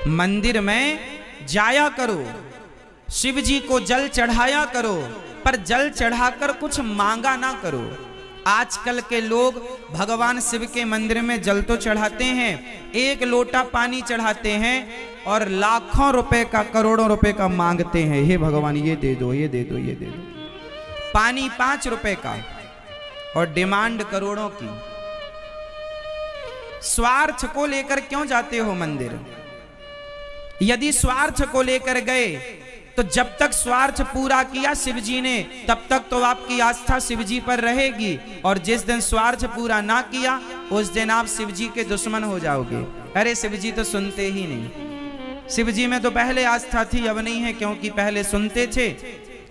मंदिर में जाया करो, शिव जी को जल चढ़ाया करो, पर जल चढ़ाकर कुछ मांगा ना करो। आजकल के लोग भगवान शिव के मंदिर में जल तो चढ़ाते हैं, एक लोटा पानी चढ़ाते हैं और लाखों रुपए का, करोड़ों रुपए का मांगते हैं। हे भगवान ये दे दो, ये दे दो, ये दे दो। पानी 5 रुपए का और डिमांड करोड़ों की। स्वार्थ को लेकर क्यों जाते हो मंदिर? यदि स्वार्थ को लेकर गए तो जब तक स्वार्थ पूरा किया शिव जी ने, तब तक तो आपकी आस्था शिव जी पर रहेगी, और जिस दिन स्वार्थ पूरा ना किया उस दिन आप शिव जी के दुश्मन हो जाओगे। अरे शिव जी तो सुनते ही नहीं। शिव जी में तो पहले आस्था थी, अब नहीं है, क्योंकि पहले सुनते थे,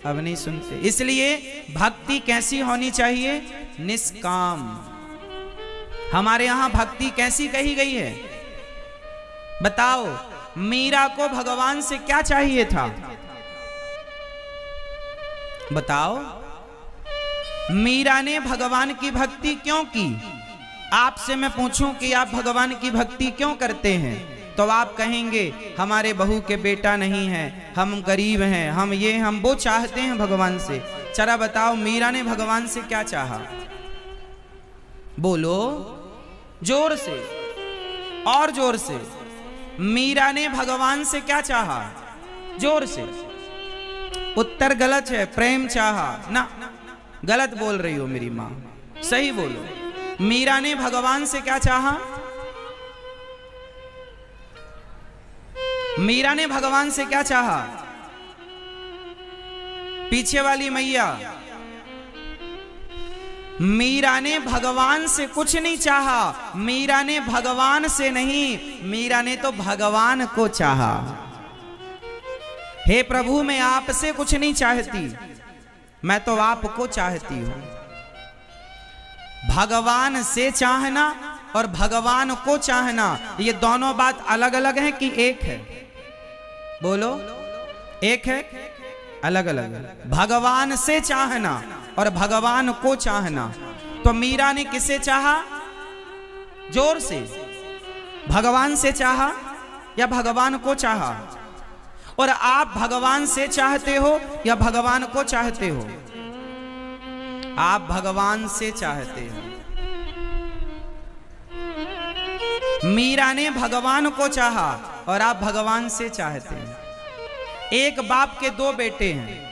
अब नहीं सुनते। इसलिए भक्ति कैसी होनी चाहिए? निष्काम। हमारे यहां भक्ति कैसी कही गई है? बताओ, मीरा को भगवान से क्या चाहिए था? बताओ, मीरा ने भगवान की भक्ति क्यों की? आपसे मैं पूछूं कि आप भगवान की भक्ति क्यों करते हैं, तो आप कहेंगे हमारे बहू के बेटा नहीं है, हम गरीब हैं, हम ये हम वो चाहते हैं भगवान से। चला बताओ, मीरा ने भगवान से क्या चाहा? बोलो जोर से, और जोर से। मीरा ने भगवान से क्या चाहा? जोर से। उत्तर गलत है, प्रेम चाहा ना। गलत बोल रही हो मेरी माँ, सही बोलो। मीरा ने भगवान से क्या चाहा? मीरा ने भगवान से क्या चाहा? पीछे वाली मैया, मीरा ने भगवान से कुछ नहीं चाहा। मीरा ने भगवान से नहीं, मीरा ने तो भगवान को चाहा। हे प्रभु, मैं आपसे कुछ नहीं चाहती, मैं तो आपको चाहती हूं। भगवान से चाहना और भगवान को चाहना, ये दोनों बात अलग अलग है कि एक है? बोलो, एक है, अलग अलग। भगवान से चाहना और भगवान को चाहना। तो मीरा ने किसे चाहा? जोर से। भगवान से चाहा या भगवान को चाहा? और आप भगवान से चाहते हो या भगवान को चाहते हो? आप भगवान से चाहते हो। मीरा ने भगवान को चाहा और आप भगवान से चाहते हैं। एक बाप के 2 बेटे हैं।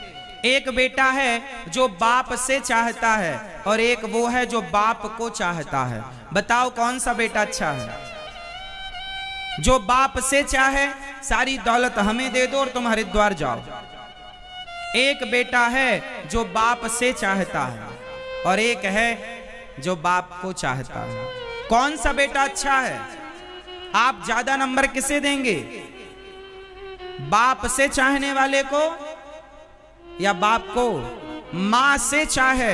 एक बेटा है जो बाप से चाहता है और एक वो है जो बाप को चाहता है। बताओ कौन सा बेटा अच्छा है? जो बाप से चाहे सारी दौलत हमें दे दो और तुम हरिद्वार जाओ। एक बेटा है जो बाप से चाहता है और एक है जो बाप को चाहता है। कौन सा बेटा अच्छा है? आप ज्यादा नंबर किसे देंगे? बाप से चाहने वाले को या बाप को? मां से चाहे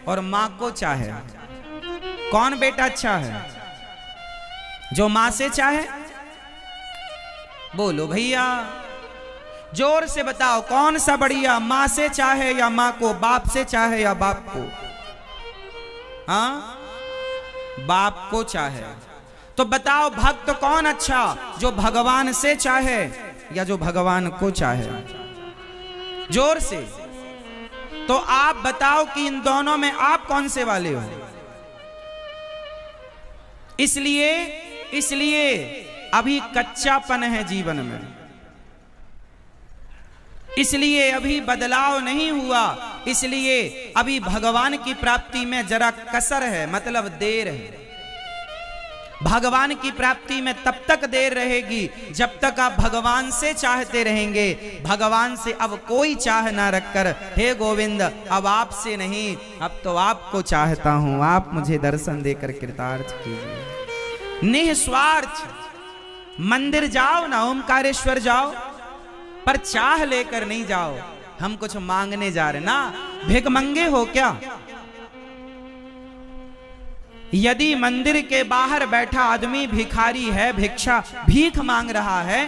और मां को चाहे, कौन बेटा अच्छा है? जो मां से चाहे? बोलो भैया, जोर से बताओ कौन सा बढ़िया, मां से चाहे या मां को? बाप से चाहे या बाप को? हाँ, बाप को चाहे। तो बताओ भक्त कौन अच्छा, जो भगवान से चाहे या जो भगवान को चाहे? जोर से। तो आप बताओ कि इन दोनों में आप कौन से वाले हो? इसलिए अभी कच्चापन है जीवन में, इसलिए अभी बदलाव नहीं हुआ, इसलिए अभी भगवान की प्राप्ति में जरा कसर है, मतलब देर है। भगवान की प्राप्ति में तब तक देर रहेगी जब तक आप भगवान से चाहते रहेंगे। भगवान से अब कोई चाह ना रखकर, हे गोविंद अब आपसे नहीं, अब तो आपको चाहता हूं, आप मुझे दर्शन देकर कृतार्थ कीजिए। निस्वार्थ मंदिर जाओ ना, ओमकारेश्वर जाओ, पर चाह लेकर नहीं जाओ। हम कुछ मांगने जा रहे ना, भिखमंगे हो क्या? यदि मंदिर के बाहर बैठा आदमी भिखारी है, भिक्षा भीख मांग रहा है,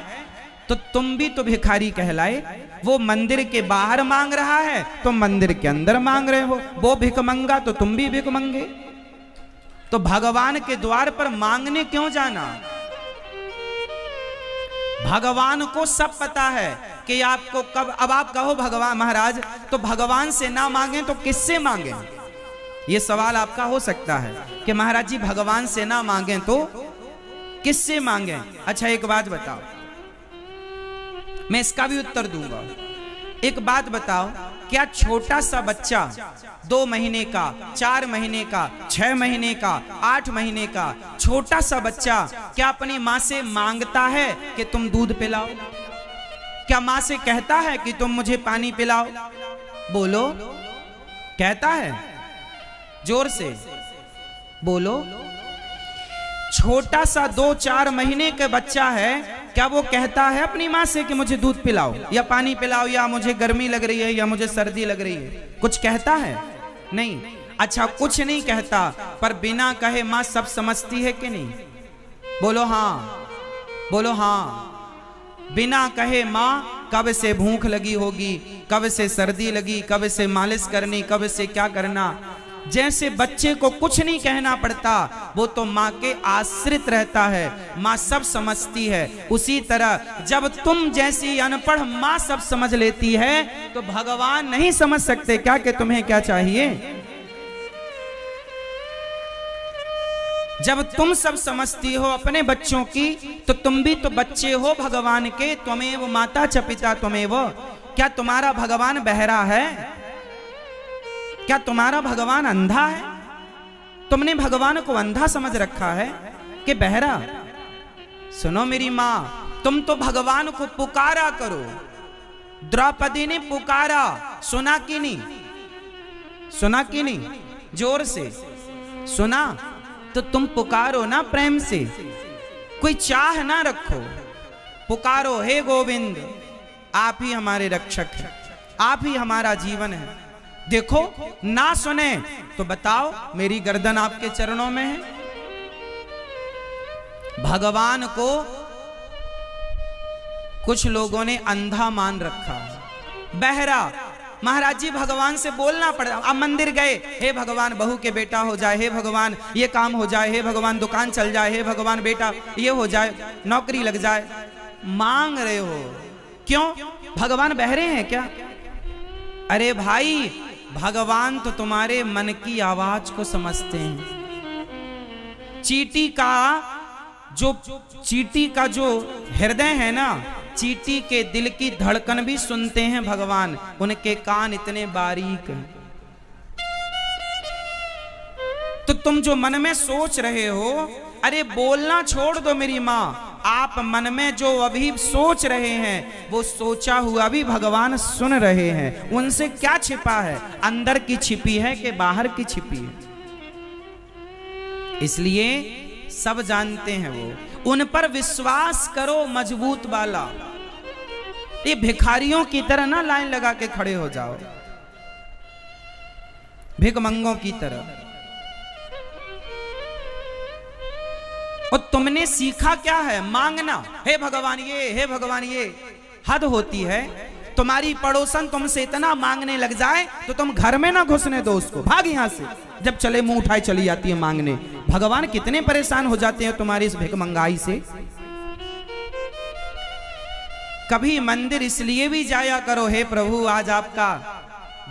तो तुम भी तो भिखारी कहलाए। वो मंदिर के बाहर मांग रहा है, तुम मंदिर के अंदर मांग रहे हो। वो भिखमंगा तो तुम भी भिखमंगे। तो भगवान के द्वार पर मांगने क्यों जाना? भगवान को सब पता है कि आपको कब, अब आप कहो भगवान महाराज तो भगवान से ना मांगे तो किससे मांगे? ये सवाल आपका हो सकता है कि महाराज जी भगवान से ना मांगे तो किससे मांगे? अच्छा एक बात बताओ, मैं इसका भी उत्तर दूंगा। एक बात बताओ, क्या छोटा सा बच्चा 2 महीने का, 4 महीने का, 6 महीने का, 8 महीने का छोटा सा बच्चा क्या अपनी माँ से मांगता है कि तुम दूध पिलाओ? क्या माँ से कहता है कि तुम मुझे पानी पिलाओ? बोलो, कहता है? जोर से बोलो। छोटा सा 2-4 महीने का बच्चा है, क्या वो कहता है अपनी माँ से कि मुझे दूध पिलाओ या पानी पिलाओ या मुझे गर्मी लग रही है या मुझे सर्दी लग रही है? कुछ कहता है? नहीं। अच्छा कुछ नहीं कहता, पर बिना कहे माँ सब समझती है कि नहीं? बोलो हाँ, बोलो हाँ। बिना कहे माँ कब से भूख लगी होगी, कब से सर्दी लगी, कब से मालिश करनी, कब से क्या करना। जैसे बच्चे को कुछ नहीं कहना पड़ता, वो तो माँ के आश्रित रहता है, माँ सब समझती है। उसी तरह जब तुम जैसी अनपढ़ माँ सब समझ लेती है तो भगवान नहीं समझ सकते क्या कि तुम्हें क्या चाहिए? जब तुम सब समझती हो अपने बच्चों की तो तुम भी तो बच्चे हो भगवान के। त्वमेव माता च पिता त्वमेव। क्या तुम्हारा भगवान बहरा है? क्या तुम्हारा भगवान अंधा है? तुमने भगवान को अंधा समझ रखा है कि बहरा? सुनो मेरी माँ, तुम तो भगवान को पुकारा करो। द्रौपदी ने पुकारा, सुना कि नहीं? सुना कि नहीं? जोर से सुना? तो तुम पुकारो ना प्रेम से, कोई चाह ना रखो, पुकारो हे गोविंद, आप ही हमारे रक्षक हैं, आप ही हमारा जीवन है। देखो ना सुने तो बताओ, मेरी गर्दन आपके चरणों में है। भगवान को कुछ लोगों ने अंधा मान रखा है, बहरा। महाराज जी भगवान से बोलना पड़ा। अब मंदिर गए, हे भगवान बहू के बेटा हो जाए, हे भगवान ये काम हो जाए, हे भगवान दुकान चल जाए, हे भगवान बेटा ये हो जाए, नौकरी लग जाए। मांग रहे हो क्यों? भगवान बहरे हैं क्या? अरे भाई, भगवान तो तुम्हारे मन की आवाज को समझते हैं। चींटी का जो हृदय है ना, चींटी के दिल की धड़कन भी सुनते हैं भगवान, उनके कान इतने बारीक हैं। तो तुम जो मन में सोच रहे हो, अरे बोलना छोड़ दो मेरी माँ, आप मन में जो अभी सोच रहे हैं वो सोचा हुआ भी भगवान सुन रहे हैं। उनसे क्या छिपा है? अंदर की छिपी है कि बाहर की छिपी है? इसलिए सब जानते हैं वो। उन पर विश्वास करो मजबूत वाला। ये भिखारियों की तरह ना लाइन लगा के खड़े हो जाओ, भिखमंगों की तरह। और तुमने सीखा क्या है? मांगना, हे भगवान ये, हे भगवान ये। हद होती है। तुम्हारी पड़ोसन तुमसे इतना मांगने लग जाए तो तुम घर में ना घुसने दो उसको, भाग यहां से। जब चले मुंह उठाए चली जाती है मांगने। भगवान कितने परेशान हो जाते हैं तुम्हारी इस भिखमंगाई से। कभी मंदिर इसलिए भी जाया करो, हे प्रभु आज आपका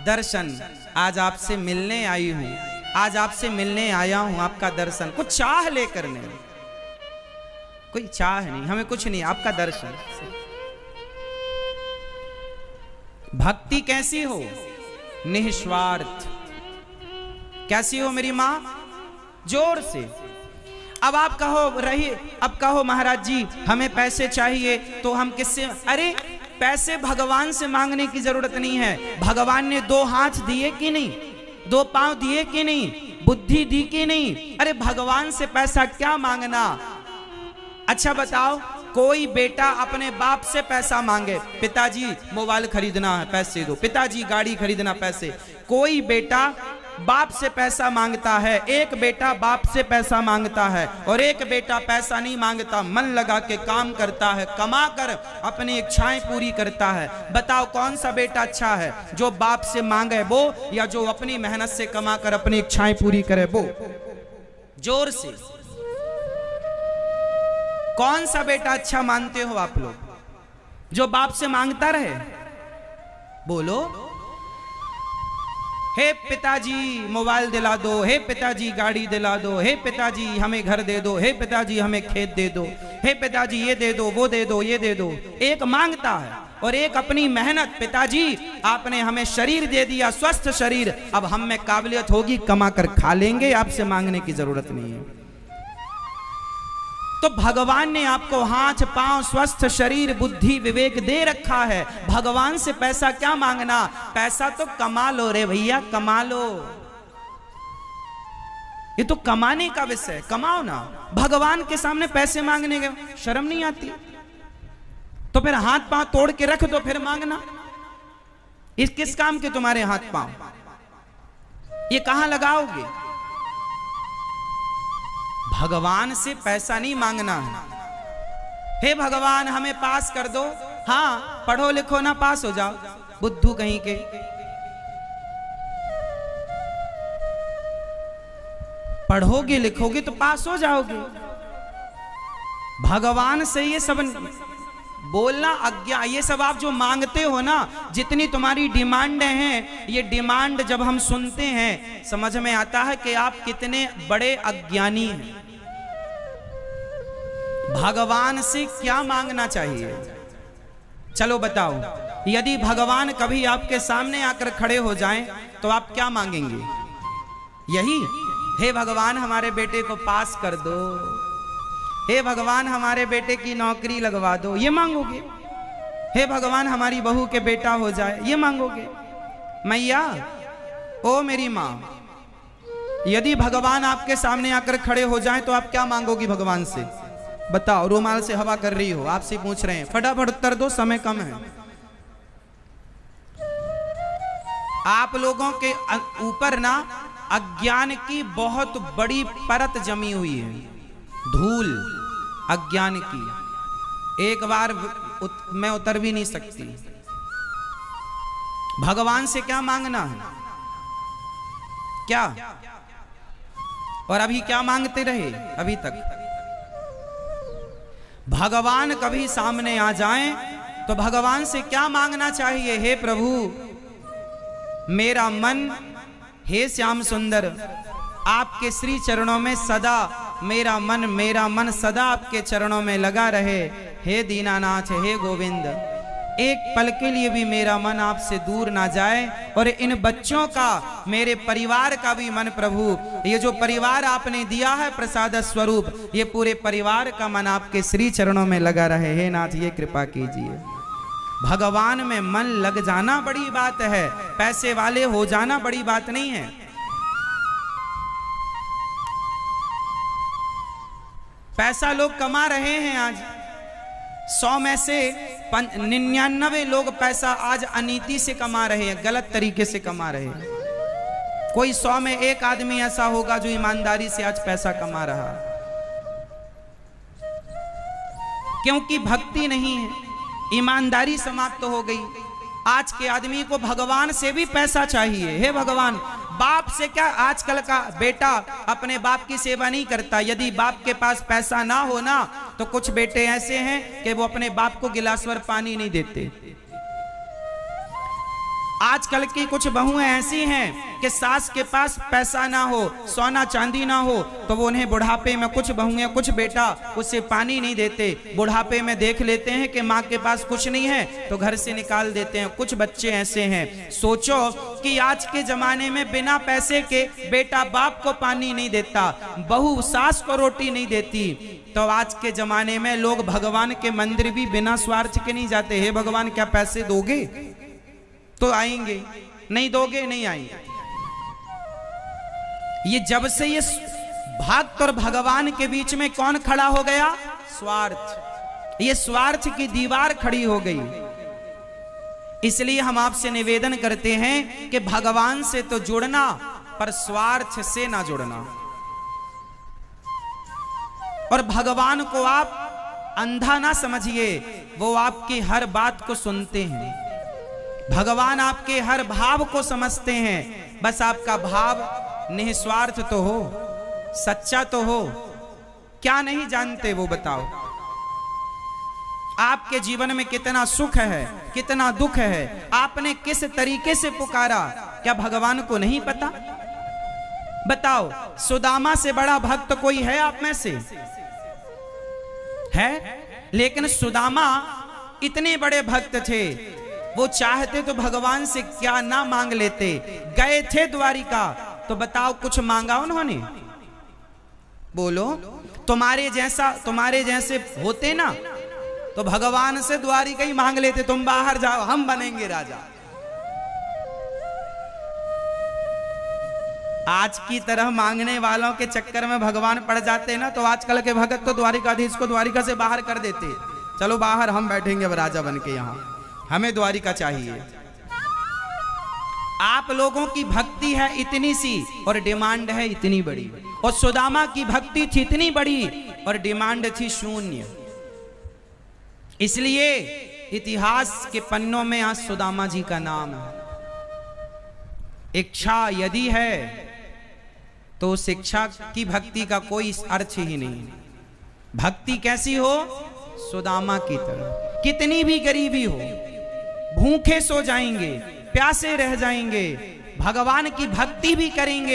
दर्शन, आज आपसे मिलने आई हूं, आज आपसे मिलने आया हूं, आपका दर्शन। कुछ चाह लेकर नहीं, कोई चाह नहीं, हमें कुछ नहीं, आपका दर्शन। भक्ति कैसी हो? निस्वार्थ। कैसी हो मेरी माँ? जोर से। अब आप कहो रही, अब कहो महाराज जी हमें पैसे चाहिए तो हम किससे? अरे पैसे भगवान से मांगने की जरूरत नहीं है। भगवान ने 2 हाथ दिए कि नहीं? 2 पांव दिए कि नहीं? बुद्धि दी कि नहीं? अरे भगवान से पैसा क्या मांगना? अच्छा बताओ, कोई बेटा अपने बाप से पैसा मांगे, पिताजी मोबाइल खरीदना है पैसे दो, पिताजी गाड़ी खरीदना पैसे। कोई बेटा बाप से पैसा मांगता है, एक बेटा बाप से पैसा मांगता है और एक बेटा पैसा नहीं मांगता, मन लगा के काम करता है, कमा कर अपनी इच्छाएं पूरी करता है। बताओ कौन सा बेटा अच्छा है? जो बाप से मांगे वो, या जो अपनी मेहनत से कमा कर अपनी इच्छाएं पूरी करे वो? जोर से। कौन सा बेटा अच्छा मानते हो आप लोग, जो बाप से मांगता रहे? बोलो। हे पिताजी मोबाइल दिला दो, हे पिताजी गाड़ी दिला दो, हे पिताजी हमें घर दे दो, हे पिताजी हमें खेत दे दो, हे पिताजी ये दे दो, वो दे दो, ये दे दो। एक मांगता है और एक अपनी मेहनत, पिताजी आपने हमें शरीर दे दिया, स्वस्थ शरीर, अब हम में काबिलियत होगी, कमा कर खा लेंगे, आपसे मांगने की जरूरत नहीं है। तो भगवान ने आपको हाथ पांव स्वस्थ शरीर बुद्धि विवेक दे रखा है, भगवान से पैसा क्या मांगना? पैसा तो कमा लो रे भैया, कमा लो। ये तो कमाने का विषय, कमाओ ना। भगवान के सामने पैसे मांगने के शर्म नहीं आती? तो फिर हाथ पांव तोड़ के रख दो, फिर मांगना। इस किस काम के तुम्हारे हाथ पांव? ये कहां लगाओगे? भगवान से पैसा नहीं मांगना है। हे भगवान हमें पास कर दो, हाँ पढ़ो लिखो ना पास हो जाओ, बुद्धू कहीं के। पढ़ोगे लिखोगे तो पास हो जाओगे। भगवान से ये सब बोलना अज्ञा, ये सब आप जो मांगते हो ना, जितनी तुम्हारी डिमांडें हैं, ये डिमांड जब हम सुनते हैं समझ में आता है कि आप कितने बड़े अज्ञानी हैं। भगवान से क्या मांगना चाहिए? चलो बताओ, यदि भगवान कभी आपके सामने आकर खड़े हो जाएं तो आप क्या मांगेंगे? यही, हे भगवान हमारे बेटे को पास कर दो, हे भगवान हमारे बेटे की नौकरी लगवा दो, ये मांगोगे? हे भगवान हमारी बहू के बेटा हो जाए, ये मांगोगे? मैया, ओ मेरी माँ, यदि भगवान आपके सामने आकर खड़े हो जाएं तो आप क्या मांगोगी भगवान से? बताओ। रुमाल से हवा कर रही हो, आपसे पूछ रहे हैं, फटाफट उत्तर दो, समय कम है। आप लोगों के ऊपर ना अज्ञान की बहुत बड़ी परत जमी हुई है, धूल अज्ञान की, एक बार मैं उतर भी नहीं सकती। भगवान से क्या मांगना है? क्या? और अभी क्या मांगते रहे अभी तक? भगवान कभी सामने आ जाएं तो भगवान से क्या मांगना चाहिए? हे प्रभु मेरा मन, हे श्याम सुंदर, आपके श्री चरणों में सदा मेरा मन सदा आपके चरणों में लगा रहे। हे दीनानाथ, हे गोविंद, एक पल के लिए भी मेरा मन आपसे दूर ना जाए, और इन बच्चों का, मेरे परिवार का भी मन प्रभु, ये जो परिवार आपने दिया है प्रसाद स्वरूप, ये पूरे परिवार का मन आपके श्री चरणों में लगा रहे। हे नाथ, ये कृपा कीजिए। भगवान में मन लग जाना बड़ी बात है, पैसे वाले हो जाना बड़ी बात नहीं है। पैसा लोग कमा रहे हैं आज, 100 में से 99 लोग पैसा आज अनीति से कमा रहे हैं, गलत तरीके से कमा रहे हैं। कोई 100 में एक आदमी ऐसा होगा जो ईमानदारी से आज पैसा कमा रहा, क्योंकि भक्ति नहीं है, ईमानदारी समाप्त हो गई। आज के आदमी को भगवान से भी पैसा चाहिए। हे भगवान, बाप से क्या, आजकल का बेटा अपने बाप की सेवा नहीं करता। यदि बाप के पास पैसा ना हो ना, तो कुछ बेटे ऐसे हैं कि वो अपने बाप को गिलास भर पानी नहीं देते। आजकल की कुछ बहुएं ऐसी हैं कि सास के पास पैसा ना हो, सोना चांदी ना हो, तो वो उन्हें बुढ़ापे में, कुछ बहुएं कुछ बेटा उससे पानी नहीं देते। बुढ़ापे में देख लेते हैं कि माँ के पास कुछ नहीं है तो घर से निकाल देते हैं। कुछ बच्चे ऐसे हैं। सोचो कि आज के जमाने में बिना पैसे के बेटा बाप को पानी नहीं देता, बहू सास को रोटी नहीं देती, तो आज के जमाने में लोग भगवान के मंदिर भी बिना स्वार्थ के नहीं जाते। हे भगवान, क्या पैसे दोगे तो आएंगे, नहीं दोगे नहीं आएंगे। ये जब से ये भक्त और भगवान के बीच में कौन खड़ा हो गया? स्वार्थ। ये स्वार्थ की दीवार खड़ी हो गई। इसलिए हम आपसे निवेदन करते हैं कि भगवान से तो जुड़ना, पर स्वार्थ से ना जुड़ना। और भगवान को आप अंधा ना समझिए, वो आपकी हर बात को सुनते हैं। भगवान आपके हर भाव को समझते हैं, बस आपका भाव निस्वार्थ तो हो, सच्चा तो हो। क्या नहीं जानते वो बताओ? आपके जीवन में कितना सुख है, कितना दुख है, आपने किस तरीके से पुकारा, क्या भगवान को नहीं पता? बताओ, सुदामा से बड़ा भक्त कोई है आप में से? है? लेकिन सुदामा इतने बड़े भक्त थे, वो चाहते तो भगवान से क्या ना मांग लेते। गए थे द्वारिका, तो बताओ कुछ मांगा उन्होंने? बोलो, तुम्हारे जैसे होते ना तो भगवान से द्वारिका ही मांग लेते, तुम बाहर जाओ हम बनेंगे राजा। आज की तरह मांगने वालों के चक्कर में भगवान पड़ जाते ना, तो आजकल के भगत तो द्वारिकाधीश को द्वारिका से बाहर कर देते। चलो बाहर, हम बैठेंगे राजा बन के, यहां हमें द्वारिका चाहिए। आप लोगों की भक्ति है इतनी सी और डिमांड है इतनी बड़ी, और सुदामा की भक्ति थी इतनी बड़ी और डिमांड थी शून्य। इसलिए इतिहास के पन्नों में आज सुदामा जी का नाम है। इच्छा यदि है तो उस इच्छा की भक्ति का कोई अर्थ ही नहीं। भक्ति कैसी हो? सुदामा की तरह। कितनी भी गरीबी हो, भूखे सो जाएंगे, प्यासे रह जाएंगे, भगवान की भक्ति भी करेंगे।